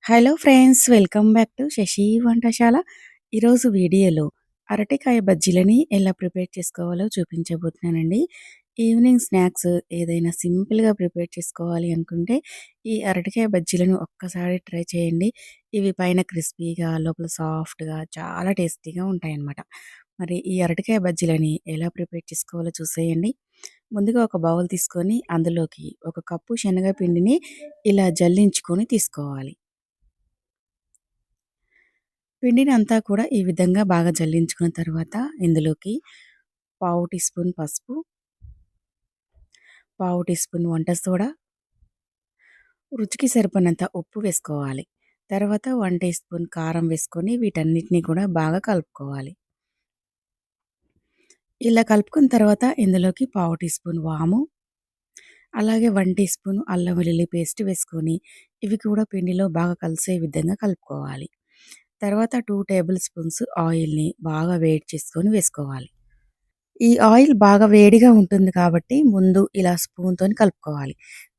Hello friends, welcome back to Shashi Vantasala. ఈరోజు వీడియోలో అరటికాయ బజ్జీలని ఎలా ప్రిపేర్ చేసుకోవాలో చూపించబోతున్నానండి. ఈవినింగ్ స్నాక్స్ ఏదైనా సింపుల్గా ప్రిపేర్ చేసుకోవాలి అనుకుంటే ఈ అరటికాయ బజ్జీలను ఒక్కసారి ట్రై చేయండి. ఇవి పైన క్రిస్పీగా లోపల సాఫ్ట్గా చాలా టేస్టీగా ఉంటాయన్నమాట. మరి ఈ అరటికాయ బజ్జీలని ఎలా ప్రిపేర్ చేసుకోవాలో చూసేయండి. ముందుగా ఒక బౌల్ తీసుకొని అందులోకి ఒక కప్పు శనగపిండిని ఇలా జల్లించుకొని తీసుకోవాలి. పిండిని అంతా కూడా ఈ విధంగా బాగా జల్లించుకున్న తర్వాత ఇందులోకి పావు టీ స్పూన్ పసుపు, పావు టీ స్పూన్ వంట సోడా, రుచికి సరిపడినంత ఉప్పు వేసుకోవాలి. తర్వాత 1 టీ స్పూన్ కారం వేసుకొని వీటన్నిటిని కూడా బాగా కలుపుకోవాలి. ఇలా కలుపుకున్న తర్వాత ఇందులోకి పావు టీ స్పూన్ వాము, అలాగే 1 టీ స్పూన్ అల్లం వెల్లుల్లి పేస్ట్ వేసుకొని ఇవి కూడా పిండిలో బాగా కలిసే విధంగా కలుపుకోవాలి. తర్వాత 2 టేబుల్ స్పూన్స్ ఆయిల్‌ని బాగా వేడి చేసుకొని వేసుకోవాలి. ఈ ఆయిల్ బాగా వేడిగా ఉంటుంది కాబట్టి ముందు ఇలా స్పూన్‌తోని కలుపుకోవాలి.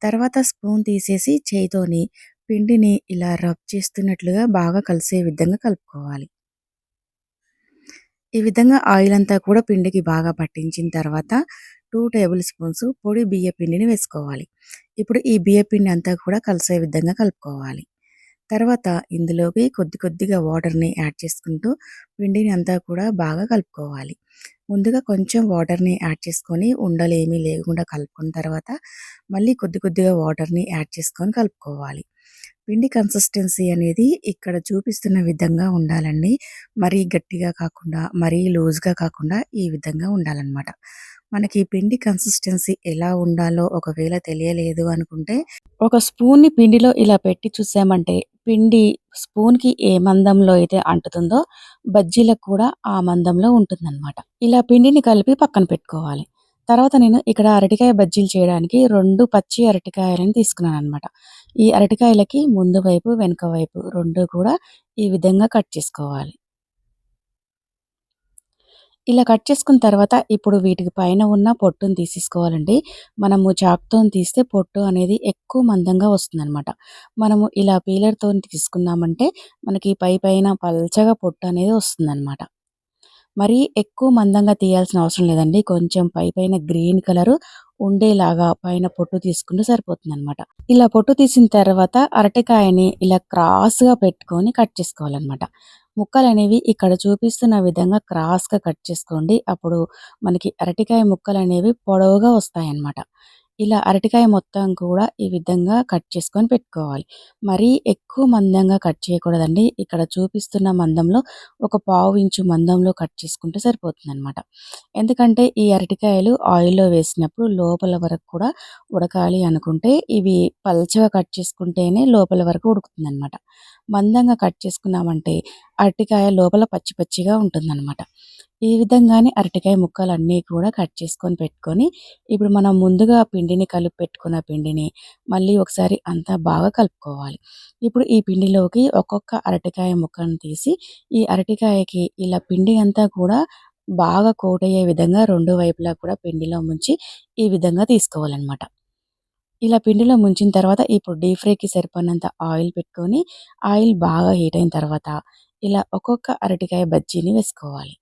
తర్వాత స్పూన్ తీసేసి చేయితోని పిండిని ఇలా రబ్ చేస్తున్నట్లుగా బాగా కలిసే విధంగా కలుపుకోవాలి. ఈ విధంగా ఆయిల్ అంతా కూడా పిండికి బాగా పట్టించిన తర్వాత 2 టేబుల్ స్పూన్స్ పొడి బియ్య పిండిని వేసుకోవాలి. ఇప్పుడు ఈ బియ్య పిండి అంతా కూడా కలిసే విధంగా కలుపుకోవాలి. తర్వాత ఇందులోకి కొద్ది కొద్దిగా వాటర్‌ని యాడ్ చేసుకుంటూ పిండిని అంతా కూడా బాగా కలుపుకోవాలి. ముందుగా కొంచెం వాటర్‌ని యాడ్ చేసుకొని ఉండలేమీ లేకుండా కలుపుకున్న తర్వాత మళ్ళీ కొద్ది కొద్దిగా వాటర్‌ని యాడ్ చేసుకొని కలుపుకోవాలి. పిండి కన్సిస్టెన్సీ అనేది ఇక్కడ చూపిస్తున్న విధంగా ఉండాలండి. మరీ గట్టిగా కాకుండా, మరీ లూజ్‌గా కాకుండా ఈ విధంగా ఉండాలనమాట. మనకి పిండి కన్సిస్టెన్సీ ఎలా ఉండాలో ఒకవేళ తెలియలేదు అనుకుంటే, ఒక స్పూన్‌ని పిండిలో ఇలా పెట్టి చూసామంటే, పిండి స్పూన్‌కి ఏ మందంలో అయితే అంటుతుందో, బజ్జీలకు కూడా ఆ మందంలో ఉంటుందనమాట. ఇలా పిండిని కలిపి పక్కన పెట్టుకోవాలి. తర్వాత నేను ఇక్కడ అరటికాయ బజ్జీలు చేయడానికి 2 పచ్చి అరటికాయలను తీసుకున్నాననమాట. ఈ అరటికాయలకి ముందు వైపు, వెనక వైపు 2 కూడా ఈ విధంగా కట్ చేసుకోవాలి. ఇలా కట్ చేసుకున్న తర్వాత ఇప్పుడు వీటికి పైన ఉన్న పొట్టుని తీసేసుకోవాలండి. మనము చాకుతోని తీస్తే పొట్టు అనేది ఎక్కువ మందంగా వస్తుందనమాట. మనము ఇలా పీలర్‌తోని తీసుకున్నామంటే మనకి పైన పల్చగా పొట్టు అనేది వస్తుందనమాట. మరీ ఎక్కువ మందంగా తీయాల్సిన అవసరం లేదండి. కొంచెం పైన గ్రీన్ కలరు ఉండేలాగా పైన పొట్టు తీసుకుంటే సరిపోతుందనమాట. ఇలా పొట్టు తీసిన తర్వాత అరటికాయని ఇలా క్రాస్‌గా పెట్టుకొని కట్ చేసుకోవాలనమాట. ముక్కలనేవి ఇక్కడ చూపిస్తున్న విధంగా క్రాస్‌గా కట్ చేసుకోండి. అప్పుడు మనకి అరటికాయ ముక్కలనేవి పొడవుగా వస్తాయన్నమాట. ఇలా అరటికాయ మొత్తం కూడా ఈ విధంగా కట్ చేసుకొని పెట్టుకోవాలి. మరీ ఎక్కువ మందంగా కట్ చేయకూడదండి. ఇక్కడ చూపిస్తున్న మందంలో ఒక పావు ఇంచు మందంలో కట్ చేసుకుంటే సరిపోతుందనమాట. ఎందుకంటే ఈ అరటికాయలు ఆయిల్‌లో వేసినప్పుడు లోపల వరకు కూడా ఉడకాలి అనుకుంటే ఇవి పల్చగా కట్ చేసుకుంటేనే లోపల వరకు ఉడుకుతుందనమాట. మందంగా కట్ చేసుకున్నామంటే అరటికాయ లోపల పచ్చి పచ్చిగా ఉంటుందనమాట. ఈ విధంగానే అరటికాయ ముక్కలన్నీ కూడా కట్ చేసుకొని పెట్టుకొని, ఇప్పుడు మనం ముందుగా పిండిని కలిపి పెట్టుకున్న పిండిని మళ్ళీ ఒకసారి అంతా బాగా కలుపుకోవాలి. ఇప్పుడు ఈ పిండిలోకి ఒక్కొక్క అరటికాయ ముక్కను తీసి, ఈ అరటికాయకి ఇలా పిండి అంతా కూడా బాగా కోటయ్యే విధంగా 2 వైపులా కూడా పిండిలో ముంచి ఈ విధంగా తీసుకోవాలనమాట. ఇలా పిండిలో ముంచిన తర్వాత ఇప్పుడు డీప్ ఫ్రైకి సరిపడినంత ఆయిల్ పెట్టుకొని, ఆయిల్ బాగా హీట్ అయిన తర్వాత ఇలా ఒక్కొక్క అరటికాయ బజ్జీని వేసుకోవాలి.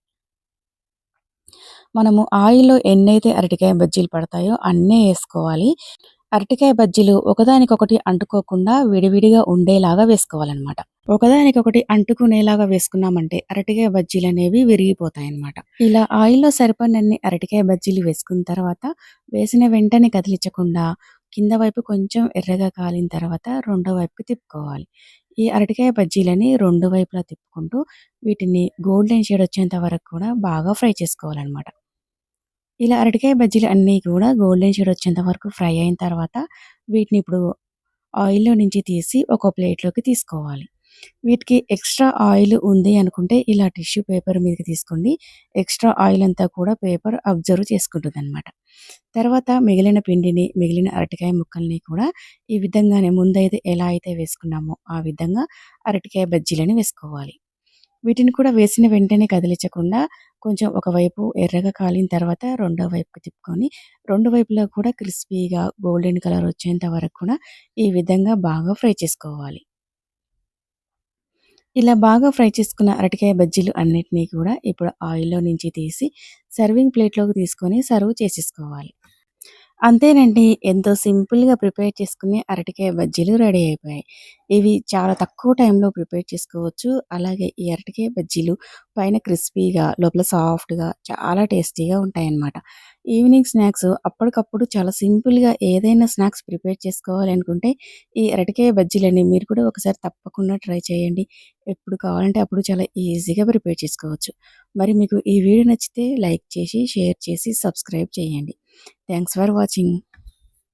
మనము ఆయిల్‌లో ఎన్నైతే అరటికాయ బజ్జీలు పడతాయో అన్నే ఏసుకోవాలి. అరటికాయ బజ్జీలు ఒకదానికొకటి అంటుకోకుండా విడివిడిగా ఉండేలాగా వేసుకోవాలనమాట. ఒకదానికొకటి అంటుకునేలాగా వేసుకున్నామంటే అరటికాయ బజ్జీలనేవి విరిగిపోతాయన్నమాట. ఇలా ఆయిల్‌లో సరిపడినన్ని అరటికాయ బజ్జీలు వేసుకున్న తర్వాత వేసిన వెంటనే కదిలించకుండా కింద వైపు కొంచెం ఎర్రగా కాలిన తర్వాత రెండో వైపుకి తిప్పుకోవాలి. ఈ అరటికాయ బజ్జీలని 2 వైపులా తిప్పుకుంటూ వీటిని గోల్డెన్ షేడ్ వచ్చేంత వరకు కూడా బాగా ఫ్రై చేసుకోవాలనమాట. ఇలా అరటికాయ బజ్జీలు అన్నీ కూడా గోల్డెన్ షేడ్ వచ్చేంత వరకు ఫ్రై అయిన తర్వాత వీటిని ఇప్పుడు ఆయిల్‌లో నుంచి తీసి ఒక ప్లేట్‌లోకి తీసుకోవాలి. వీటికి ఎక్స్‌ట్రా ఆయిల్ ఉంది అనుకుంటే ఇలా టిష్యూ పేపర్ మీదకి తీసుకోండి. ఎక్స్‌ట్రా ఆయిల్ అంతా కూడా పేపర్ అబ్జర్వ్ చేసుకుంటుందనమాట. తర్వాత మిగిలిన పిండిని, మిగిలిన అరటికాయ ముక్కల్ని కూడా ఈ విధంగానే ముందైతే ఎలా అయితే వేసుకున్నామో ఆ విధంగా అరటికాయ బజ్జీలని వేసుకోవాలి. వీటిని కూడా వేసిన వెంటనే కదిలించకుండా కొంచెం ఒకవైపు ఎర్రగా కాలిన తర్వాత రెండో వైపుకి తిప్పుకొని, 2 వైపులా కూడా క్రిస్పీగా గోల్డెన్ కలర్ వచ్చేంత వరకు కూడా ఈ విధంగా బాగా ఫ్రై చేసుకోవాలి. ఇలా బాగా ఫ్రై చేసుకున్న అరటికాయ బజ్జీలు అన్నిటిని కూడా ఇప్పుడు ఆయిల్‌లో నుంచి తీసి సర్వింగ్ ప్లేట్‌లోకి తీసుకొని సర్వ్ చేసేసుకోవాలి. అంతేనండి. ఎంతో సింపుల్‌గా ప్రిపేర్ చేసుకునే అరటికాయ బజ్జీలు రెడీ అయిపోయాయి. ఇవి చాలా తక్కువ టైంలో ప్రిపేర్ చేసుకోవచ్చు. అలాగే ఈ అరటికాయ బజ్జీలు పైన క్రిస్పీగా, లోపల సాఫ్ట్‌గా చాలా టేస్టీగా ఉంటాయన్నమాట. ఈవినింగ్ స్నాక్స్ అప్పటికప్పుడు చాలా సింపుల్‌గా ఏదైనా స్నాక్స్ ప్రిపేర్ చేసుకోవాలి అనుకుంటే, ఈ అరటికాయ బజ్జీలని మీరు కూడా ఒకసారి తప్పకుండా ట్రై చేయండి. ఎప్పుడు కావాలంటే అప్పుడు చాలా ఈజీగా ప్రిపేర్ చేసుకోవచ్చు. మరి మీకు ఈ వీడియో నచ్చితే లైక్ చేసి, షేర్ చేసి, సబ్స్క్రైబ్ చేయండి. Thanks for watching.